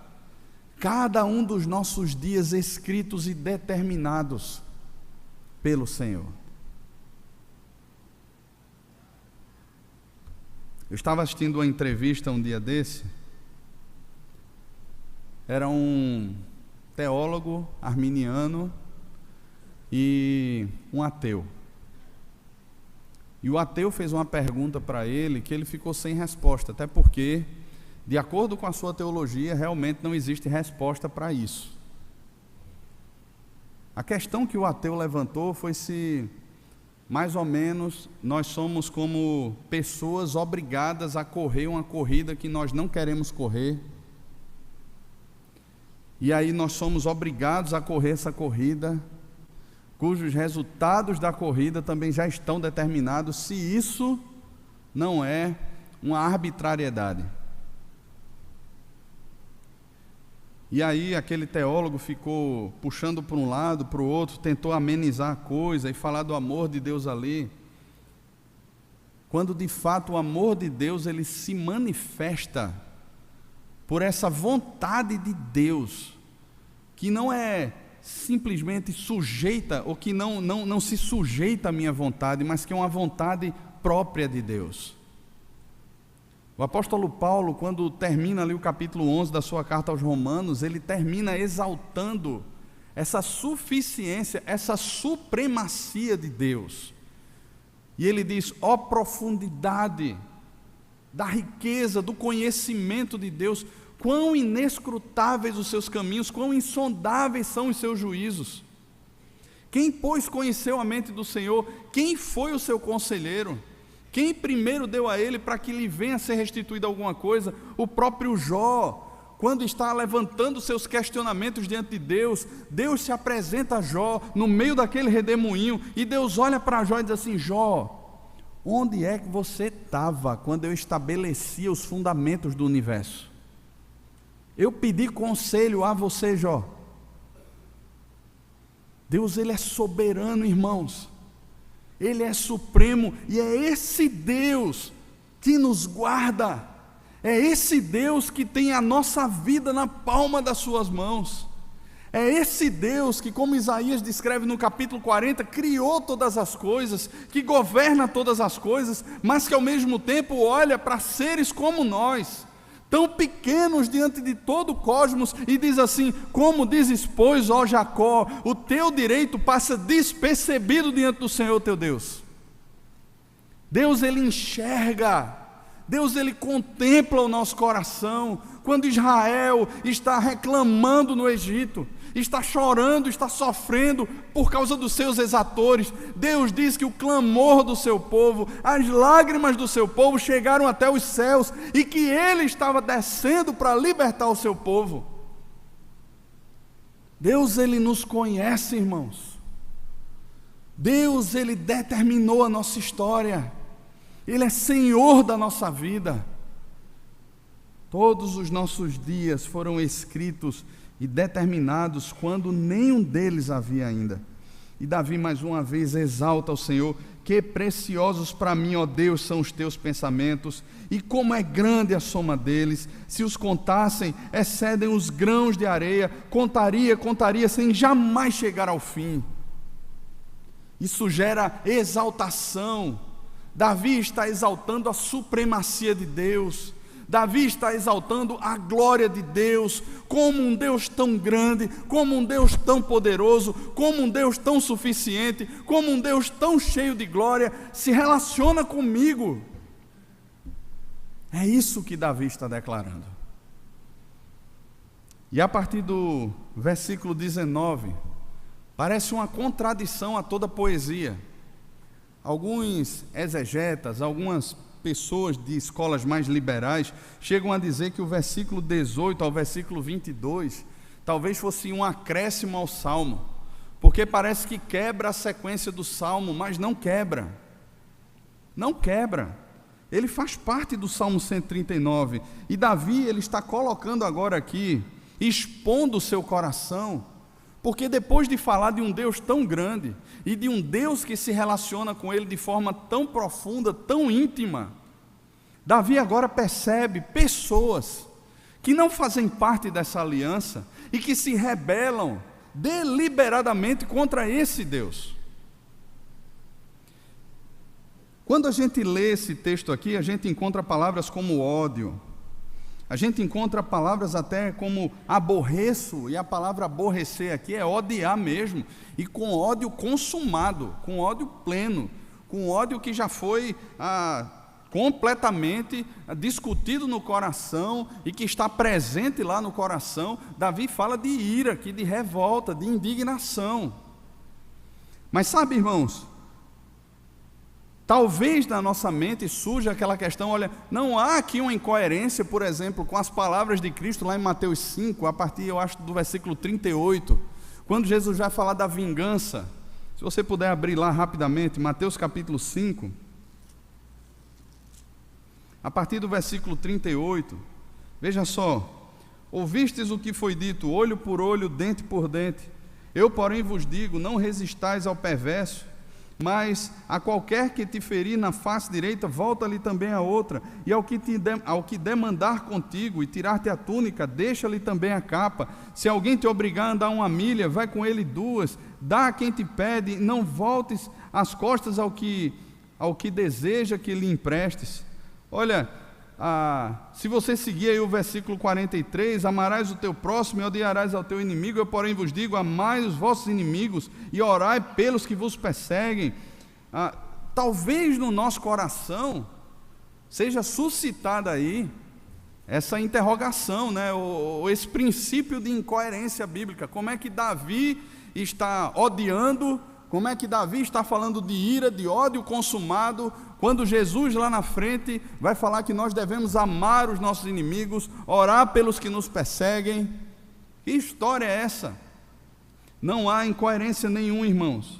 cada um dos nossos dias escritos e determinados pelo Senhor. Eu estava assistindo uma entrevista um dia desse. Era um teólogo arminiano e um ateu. E o ateu fez uma pergunta para ele que ele ficou sem resposta, até porque, de acordo com a sua teologia, realmente não existe resposta para isso. A questão que o ateu levantou foi se, mais ou menos, nós somos como pessoas obrigadas a correr uma corrida que nós não queremos correr. E aí nós somos obrigados a correr essa corrida, cujos resultados da corrida também já estão determinados, se isso não é uma arbitrariedade. E aí aquele teólogo ficou puxando para um lado, para o outro, tentou amenizar a coisa e falar do amor de Deus ali, quando de fato o amor de Deus ele se manifesta por essa vontade de Deus, que não é simplesmente sujeita, ou que não se sujeita à minha vontade, mas que é uma vontade própria de Deus. O apóstolo Paulo, quando termina ali o capítulo 11 da sua carta aos Romanos, ele termina exaltando essa suficiência, essa supremacia de Deus. E ele diz, ó profundidade da riqueza, do conhecimento de Deus, quão inescrutáveis os seus caminhos, quão insondáveis são os seus juízos. Quem, pois, conheceu a mente do Senhor? Quem foi o seu conselheiro? Quem primeiro deu a ele para que lhe venha a ser restituída alguma coisa? O próprio Jó, quando está levantando seus questionamentos diante de Deus, Deus se apresenta a Jó no meio daquele redemoinho, e Deus olha para Jó e diz assim, Jó, onde é que você estava quando eu estabelecia os fundamentos do universo? Eu pedi conselho a você, Jó. Deus, Ele é soberano, irmãos. Ele é supremo, e é esse Deus que nos guarda, é esse Deus que tem a nossa vida na palma das suas mãos, é esse Deus que, como Isaías descreve no capítulo 40, criou todas as coisas, que governa todas as coisas, mas que ao mesmo tempo olha para seres como nós, tão pequenos diante de todo o cosmos, e diz assim, como dizes, pois, ó Jacó, o teu direito passa despercebido diante do Senhor teu Deus. Deus, Ele enxerga, Deus, Ele contempla o nosso coração. Quando Israel está reclamando no Egito, está chorando, está sofrendo por causa dos seus exatores, Deus diz que o clamor do seu povo, as lágrimas do seu povo chegaram até os céus, e que Ele estava descendo para libertar o seu povo. Deus, Ele nos conhece, irmãos. Deus, Ele determinou a nossa história. Ele é Senhor da nossa vida. Todos os nossos dias foram escritos e determinados quando nenhum deles havia ainda. E Davi mais uma vez exalta ao Senhor, que preciosos para mim, ó Deus, são os teus pensamentos, e como é grande a soma deles. Se os contassem, excedem os grãos de areia. Contaria sem jamais chegar ao fim. Isso gera exaltação. Davi está exaltando a supremacia de Deus. Davi está exaltando a glória de Deus, como um Deus tão grande, como um Deus tão poderoso, como um Deus tão suficiente, como um Deus tão cheio de glória, se relaciona comigo. É isso que Davi está declarando. E a partir do versículo 19, parece uma contradição a toda poesia. Alguns exegetas, algumas pessoas de escolas mais liberais chegam a dizer que o versículo 18 ao versículo 22 talvez fosse um acréscimo ao Salmo, porque parece que quebra a sequência do Salmo, mas não quebra. Não quebra. Ele faz parte do Salmo 139. E Davi, ele está colocando agora aqui, expondo o seu coração, porque depois de falar de um Deus tão grande, e de um Deus que se relaciona com ele de forma tão profunda, tão íntima, Davi agora percebe pessoas que não fazem parte dessa aliança, e que se rebelam deliberadamente contra esse Deus. Quando a gente lê esse texto aqui, a gente encontra palavras como ódio, a gente encontra palavras até como aborreço, e a palavra aborrecer aqui é odiar mesmo, e com ódio consumado, com ódio pleno, com ódio que já foi completamente discutido no coração e que está presente lá no coração. Davi fala de ira aqui, de revolta, de indignação. Mas sabe, irmãos, talvez na nossa mente surja aquela questão, olha, não há aqui uma incoerência, por exemplo, com as palavras de Cristo lá em Mateus 5, a partir, eu acho, do versículo 38, quando Jesus vai falar da vingança. Se você puder abrir lá rapidamente, Mateus capítulo 5, a partir do versículo 38, veja só: ouvistes o que foi dito, olho por olho, dente por dente. Eu, porém, vos digo, não resistais ao perverso, mas a qualquer que te ferir na face direita, volta-lhe também a outra, e ao que demandar contigo e tirar-te a túnica, deixa-lhe também a capa. Se alguém te obrigar a andar 1 milha, vai com ele 2, dá a quem te pede, não voltes as costas ao que deseja que lhe emprestes. Olha, se você seguir aí o versículo 43, amarás o teu próximo e odiarás ao teu inimigo, eu porém vos digo, amai os vossos inimigos e orai pelos que vos perseguem. Talvez no nosso coração seja suscitada aí essa interrogação, né, ou esse princípio de incoerência bíblica. Como é que Davi está odiando? Como é que Davi está falando de ira, de ódio consumado, quando Jesus lá na frente vai falar que nós devemos amar os nossos inimigos, orar pelos que nos perseguem? Que história é essa? Não há incoerência nenhuma, irmãos,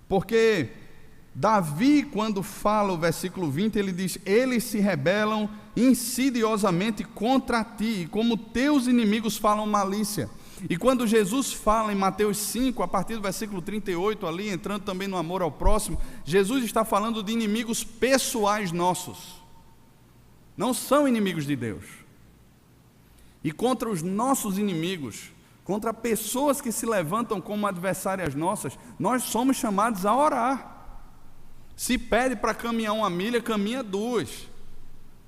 porque Davi, quando fala o versículo 20, ele diz: eles se rebelam insidiosamente contra ti, e como teus inimigos falam malícia. E quando Jesus fala em Mateus 5, a partir do versículo 38 ali, entrando também no amor ao próximo, Jesus está falando de inimigos pessoais nossos, não são inimigos de Deus. E contra os nossos inimigos, contra pessoas que se levantam como adversárias nossas, nós somos chamados a orar. Se pede para caminhar 1 milha, caminha 2.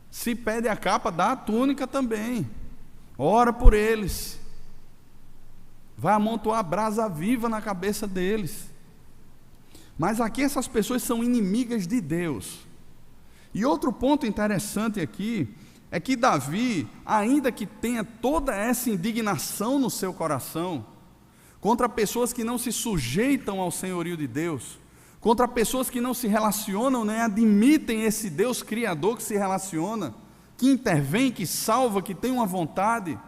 Se pede a capa, dá a túnica também. Ora por eles. Vai amontoar brasa viva na cabeça deles. Mas aqui essas pessoas são inimigas de Deus. E outro ponto interessante aqui é que Davi, ainda que tenha toda essa indignação no seu coração, contra pessoas que não se sujeitam ao senhorio de Deus, contra pessoas que não se relacionam, nem admitem esse Deus criador que se relaciona, que intervém, que salva, que tem uma vontade,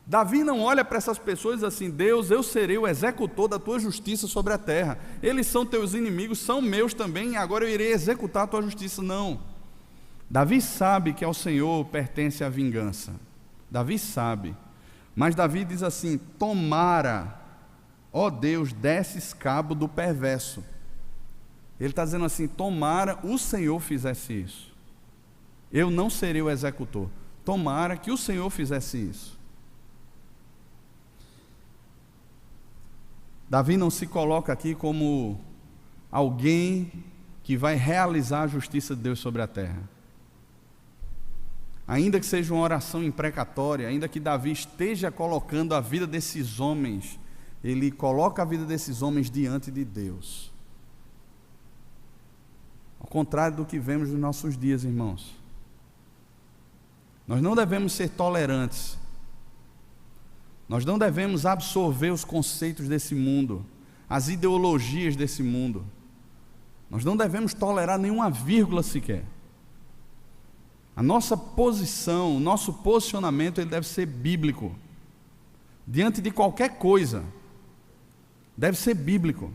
Davi não olha para essas pessoas assim: Deus, eu serei o executor da tua justiça sobre a terra, eles são teus inimigos, são meus também, e agora eu irei executar a tua justiça. Não. Davi sabe que ao Senhor pertence a vingança, Davi sabe, mas Davi diz assim: tomara, ó Deus, desses cabo do perverso. Ele está dizendo assim: tomara o Senhor fizesse isso, eu não serei o executor, tomara que o Senhor fizesse isso. Davi não se coloca aqui como alguém que vai realizar a justiça de Deus sobre a terra. ainda que seja uma oração imprecatória, ainda que Davi esteja colocando a vida desses homens, ele coloca a vida desses homens diante de Deus. Ao contrário do que vemos nos nossos dias, irmãos. Nós não devemos ser tolerantes. Nós não devemos absorver os conceitos desse mundo, as ideologias desse mundo. Nós não devemos tolerar nenhuma vírgula sequer. A nossa posição, o nosso posicionamento, ele deve ser bíblico. Diante de qualquer coisa, deve ser bíblico.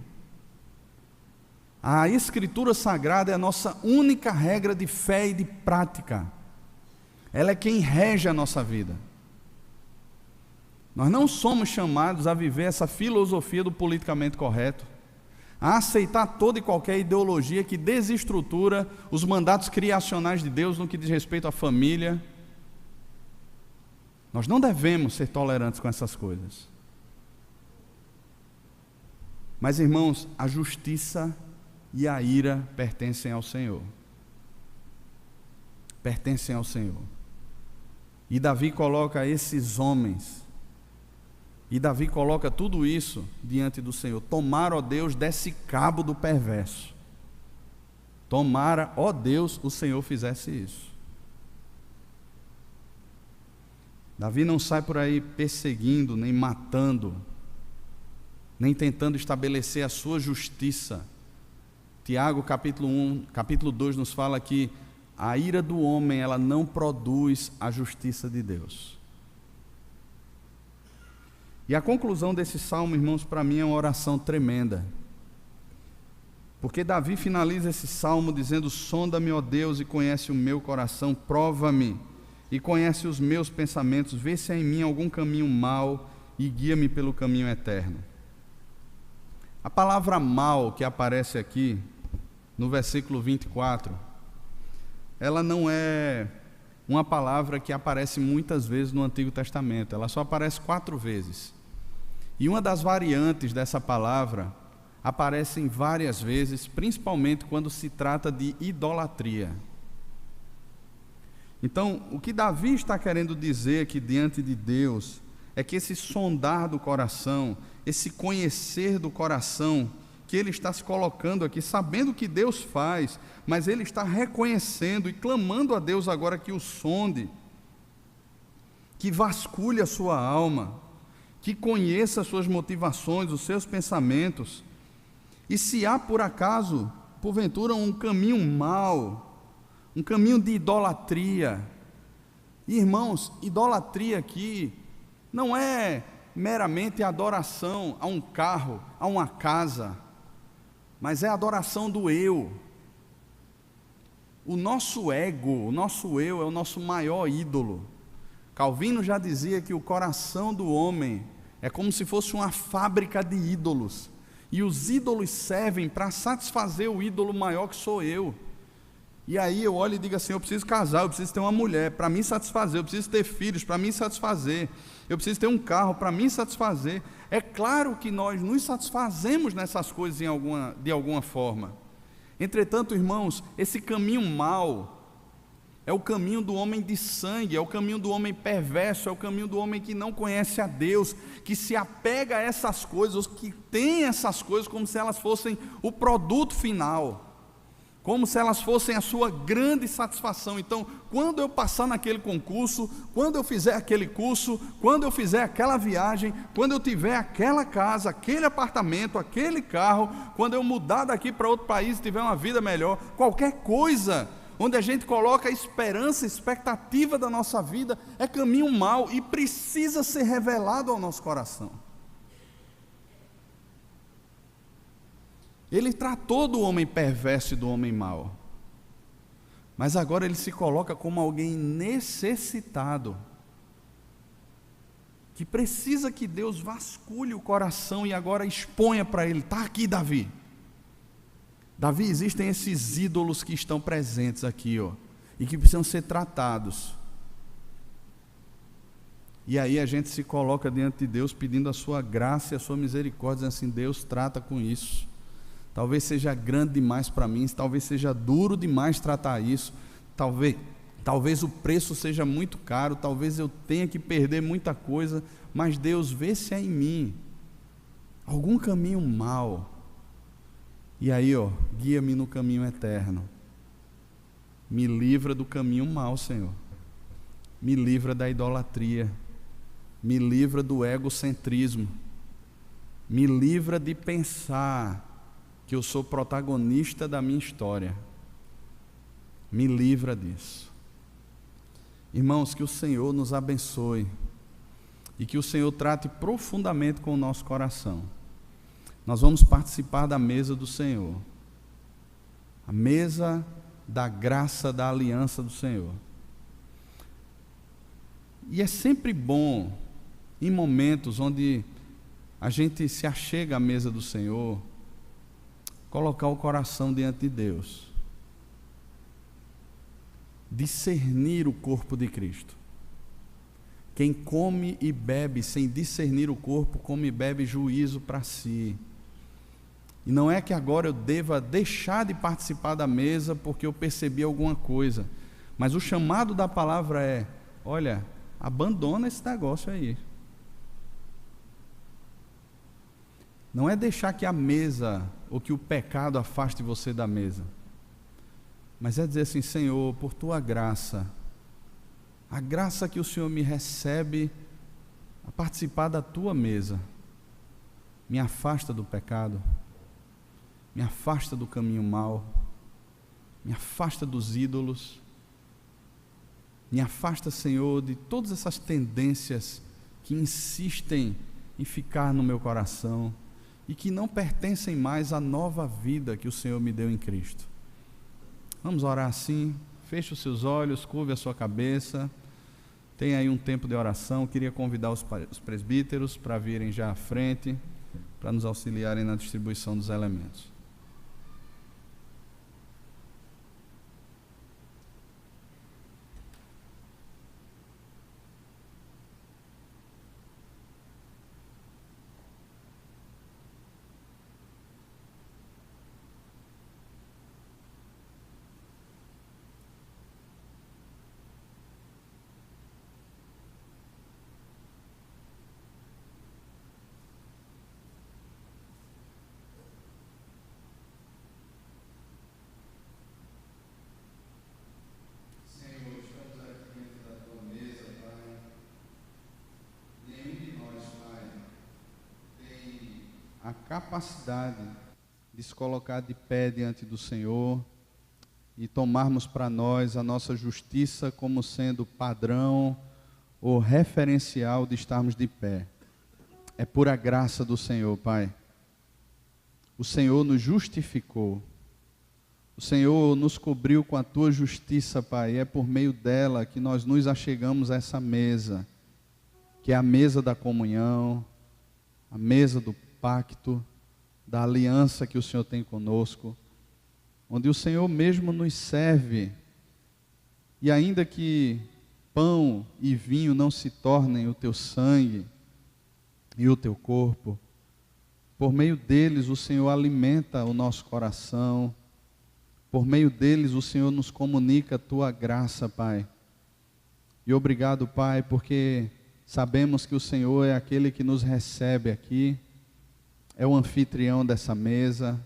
A Escritura Sagrada é a nossa única regra de fé e de prática. Ela é quem rege a nossa vida. Nós não somos chamados a viver essa filosofia do politicamente correto, a aceitar toda e qualquer ideologia que desestrutura os mandatos criacionais de Deus no que diz respeito à família. Nós não devemos ser tolerantes com essas coisas. Mas, irmãos, a justiça e a ira pertencem ao Senhor. Pertencem ao Senhor. E Davi coloca esses homens, e Davi coloca tudo isso diante do Senhor. Tomara, ó Deus, desse cabo do perverso. Tomara, ó Deus, o Senhor fizesse isso. Davi não sai por aí perseguindo, nem matando, nem tentando estabelecer a sua justiça. Tiago capítulo 2 nos fala que a ira do homem, ela não produz a justiça de Deus. E a conclusão desse salmo, irmãos, para mim é uma oração tremenda. Porque Davi finaliza esse salmo dizendo: sonda-me, ó Deus, e conhece o meu coração, prova-me e conhece os meus pensamentos, vê se há em mim algum caminho mau e guia-me pelo caminho eterno. A palavra mal que aparece aqui no versículo 24, ela não é uma palavra que aparece muitas vezes no Antigo Testamento, ela só aparece 4 vezes. E uma das variantes dessa palavra aparecem várias vezes, principalmente quando se trata de idolatria. Então, o que Davi está querendo dizer aqui diante de Deus é que esse sondar do coração, esse conhecer do coração, que ele está se colocando aqui, sabendo o que Deus faz, mas ele está reconhecendo e clamando a Deus agora que o sonde, que vasculhe a sua alma, que conheça as suas motivações, os seus pensamentos, e se há por acaso, porventura, um caminho mau, um caminho de idolatria. Irmãos, idolatria aqui não é meramente adoração a um carro, a uma casa, mas é a adoração do eu. O nosso ego, o nosso eu é o nosso maior ídolo. Calvino já dizia que o coração do homem é como se fosse uma fábrica de ídolos, e os ídolos servem para satisfazer o ídolo maior que sou eu. E aí eu olho e digo assim: eu preciso casar, eu preciso ter uma mulher para me satisfazer, eu preciso ter filhos para me satisfazer, eu preciso ter um carro para me satisfazer. É claro que nós nos satisfazemos nessas coisas de alguma forma. Entretanto, irmãos, esse caminho mau é o caminho do homem de sangue, é o caminho do homem perverso, é o caminho do homem que não conhece a Deus, que se apega a essas coisas, que tem essas coisas como se elas fossem o produto final, como se elas fossem a sua grande satisfação. Então, quando eu passar naquele concurso, quando eu fizer aquele curso, quando eu fizer aquela viagem, quando eu tiver aquela casa, aquele apartamento, aquele carro, quando eu mudar daqui para outro país e tiver uma vida melhor, qualquer coisa onde a gente coloca a esperança, a expectativa da nossa vida, é caminho mau e precisa ser revelado ao nosso coração. Ele tratou do homem perverso e do homem mau, mas agora ele se coloca como alguém necessitado, que precisa que Deus vasculhe o coração e agora exponha para ele: está aqui, Davi. Davi, existem esses ídolos que estão presentes aqui, e que precisam ser tratados. E aí a gente se coloca diante de Deus pedindo a sua graça e a sua misericórdia, dizendo assim: Deus, trata com isso. Talvez seja grande demais para mim, talvez seja duro demais tratar isso, talvez Talvez o preço seja muito caro, talvez eu tenha que perder muita coisa, mas Deus, vê se é em mim algum caminho mau. E aí, guia-me no caminho eterno. Me livra do caminho mau, Senhor. Me livra da idolatria. Me livra do egocentrismo. Me livra de pensar que eu sou protagonista da minha história. Me livra disso. Irmãos, que o Senhor nos abençoe e que o Senhor trate profundamente com o nosso coração. Nós vamos participar da mesa do Senhor, a mesa da graça, da aliança do Senhor. E é sempre bom, em momentos onde a gente se achega à mesa do Senhor, colocar o coração diante de Deus, discernir o corpo de Cristo. Quem come e bebe sem discernir o corpo, come e bebe juízo para si. E não é que agora eu deva deixar de participar da mesa porque eu percebi alguma coisa, mas o chamado da palavra é: olha, abandona esse negócio aí. Não é deixar que a mesa ou que o pecado afaste você da mesa, mas é dizer assim: Senhor, por tua graça, a graça que o Senhor me recebe a participar da tua mesa, me afasta do pecado, me afasta do caminho mau, me afasta dos ídolos, me afasta, Senhor, de todas essas tendências que insistem em ficar no meu coração e que não pertencem mais à nova vida que o Senhor me deu em Cristo. Vamos orar assim. Feche os seus olhos, curve a sua cabeça. Tem aí um tempo de oração. Queria convidar os presbíteros para virem já à frente, para nos auxiliarem na distribuição dos elementos. A capacidade de se colocar de pé diante do Senhor e tomarmos para nós a nossa justiça como sendo padrão ou referencial de estarmos de pé. É por a graça do Senhor, Pai. O Senhor nos justificou. O Senhor nos cobriu com a tua justiça, Pai. E é por meio dela que nós nos achegamos a essa mesa, que é a mesa da comunhão, a mesa do pacto, da aliança que o Senhor tem conosco, onde o Senhor mesmo nos serve, e ainda que pão e vinho não se tornem o teu sangue e o teu corpo, por meio deles o Senhor alimenta o nosso coração, por meio deles o Senhor nos comunica a tua graça, Pai. E obrigado, Pai, porque sabemos que o Senhor é aquele que nos recebe aqui, é o anfitrião dessa mesa,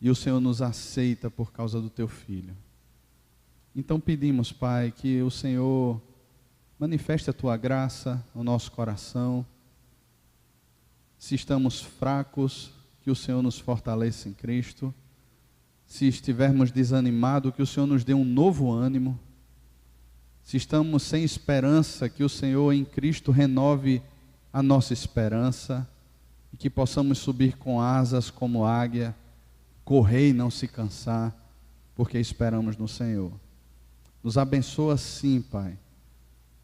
e o Senhor nos aceita por causa do teu Filho. Então pedimos, Pai, que o Senhor manifeste a tua graça no nosso coração. Se estamos fracos, que o Senhor nos fortaleça em Cristo. Se estivermos desanimados, que o Senhor nos dê um novo ânimo. Se estamos sem esperança, que o Senhor em Cristo renove a nossa esperança. E que possamos subir com asas como águia, correr e não se cansar, porque esperamos no Senhor. Nos abençoa sim, Pai,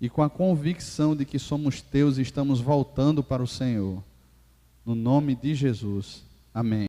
e com a convicção de que somos teus e estamos voltando para o Senhor. No nome de Jesus. Amém.